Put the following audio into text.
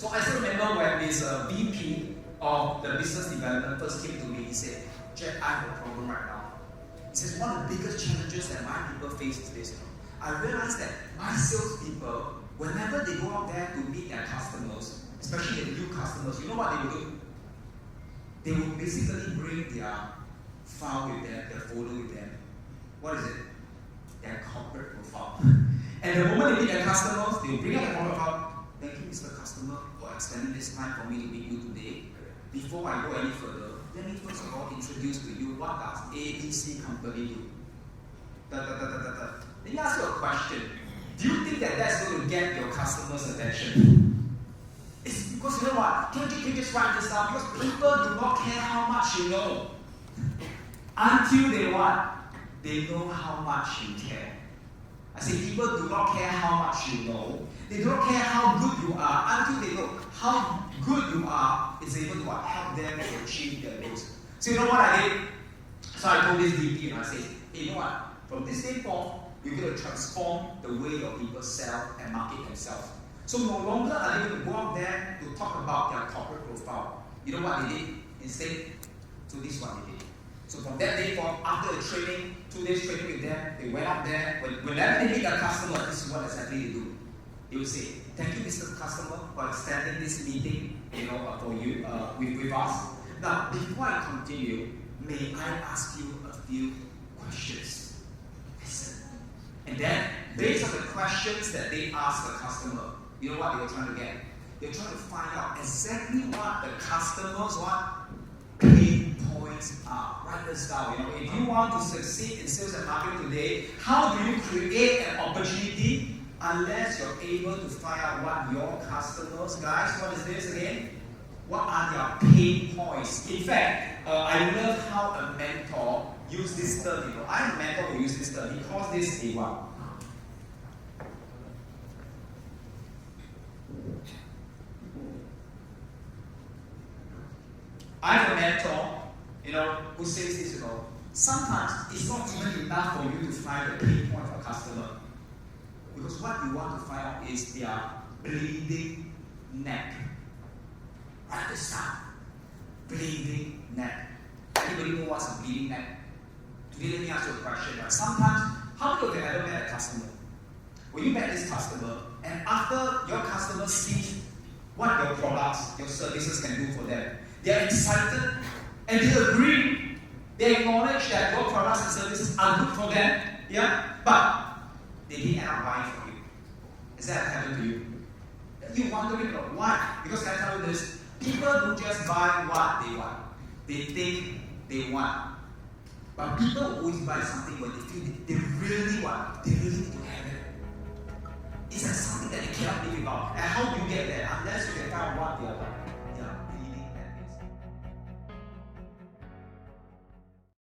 So I still remember when this VP of the business development first came to me, he said, Jack, I have a problem right now. He says, one of the biggest challenges that my people face is this. I realized that my salespeople, whenever they go out there to meet their customers, especially the new customers, you know what they will do? They will basically bring their file with them, their folder with them. What is it? Their corporate profile. And the moment they meet their customers, they will bring out their corporate profile. Thank you, Mr. Customer, for extending this time for me to meet you today. Before I go any further, let me first of all introduce to you what does ABC company do. Let me ask you a question. Do you think that that's going to get your customers' attention? It's because you know what? Can you just write this down? Because people do not care how much you know. Until they what? They know how much you care. I say people do not care how much you know. They do not care how good you are until they know how good you are. It's able to help them to achieve their goals. So you know what I did? So I told this VP and I said, hey, you know what? From this day forth, we're going to transform the way your people sell and market themselves. So no longer are they going to go out there to talk about their corporate profile. You know what they did? Instead, so this is what they did. So from that day forth, after the training, 2 days training with them, they went out there. Whenever they meet their customer, this is what exactly they do. They will say, thank you, Mr. Customer, for extending this meeting, for you with us. Now, before I continue, may I ask you a few questions? Listen. And then, based on the questions that they ask the customer, you know what they were trying to get? They're trying to find out exactly what the customers pain points are. Write this down. If you want to succeed in sales and marketing today, how do you create an opportunity unless you're able to find out what your customers, guys, what is this again? What are their pain points? In fact, I love how a mentor uses this term. I'm a mentor who uses this term. He calls this a what? I have a mentor, who says this, sometimes it's not even enough for you to find the pain point of a customer. Because what you want to find out is their bleeding neck. Write this down. Bleeding neck. Anybody know what's a bleeding neck? Today, let me ask you a question. Sometimes, how many of you have ever met a customer? When you met this customer, and after your customer sees what your products, your services can do for them, they are excited and they agree. They acknowledge that your products and services are good for them. Yeah? But they didn't end up buying from you. Has that happened to you? You're wondering why? Because I tell you this, people don't just buy what they want. They think they want. But people always buy something when they feel they really want. They really need to have it. It's like something that they cannot live without. And how do you get there? Unless you can find out what they are.